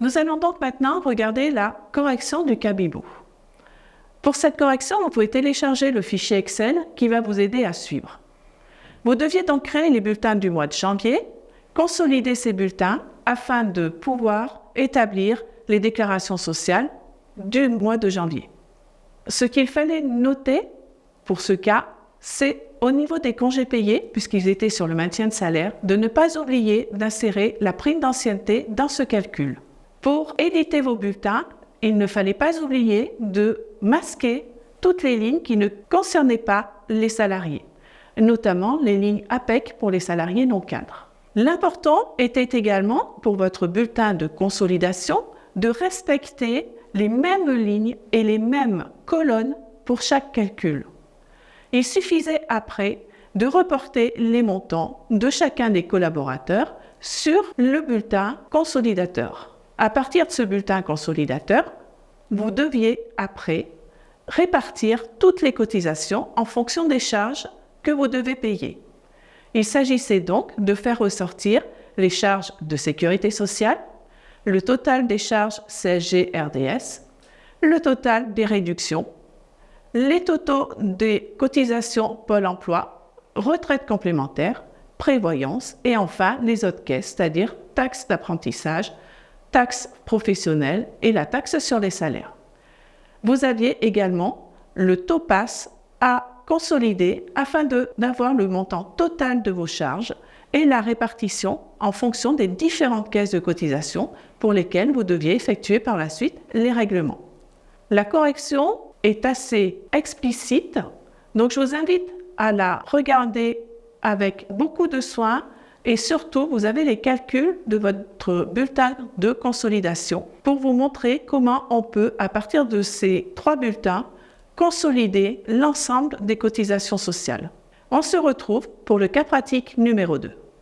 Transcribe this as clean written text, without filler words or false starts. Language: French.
Nous allons donc maintenant regarder la correction du Kabibou. Pour cette correction, vous pouvez télécharger le fichier Excel qui va vous aider à suivre. Vous deviez donc créer les bulletins du mois de janvier, consolider ces bulletins afin de pouvoir établir les déclarations sociales du mois de janvier. Ce qu'il fallait noter pour ce cas, c'est au niveau des congés payés, puisqu'ils étaient sur le maintien de salaire, de ne pas oublier d'insérer la prime d'ancienneté dans ce calcul. Pour éditer vos bulletins, il ne fallait pas oublier de masquer toutes les lignes qui ne concernaient pas les salariés, notamment les lignes APEC pour les salariés non cadres. L'important était également, pour votre bulletin de consolidation, de respecter les mêmes lignes et les mêmes colonnes pour chaque calcul. Il suffisait après de reporter les montants de chacun des collaborateurs sur le bulletin consolidateur. À partir de ce bulletin consolidateur, vous deviez après répartir toutes les cotisations en fonction des charges que vous devez payer. Il s'agissait donc de faire ressortir les charges de sécurité sociale, le total des charges CSG-RDS, le total des réductions, les totaux des cotisations Pôle emploi, retraite complémentaire, prévoyance et enfin les autres caisses, c'est-à-dire taxes d'apprentissage, taxes professionnelles et la taxe sur les salaires. Vous aviez également le taux passe à consolider afin d'avoir le montant total de vos charges et la répartition en fonction des différentes caisses de cotisation pour lesquelles vous deviez effectuer par la suite les règlements. La correction est assez explicite, donc je vous invite à la regarder avec beaucoup de soin et surtout vous avez les calculs de votre bulletin de consolidation pour vous montrer comment on peut, à partir de ces 3 bulletins, consolider l'ensemble des cotisations sociales. On se retrouve pour le cas pratique numéro 2.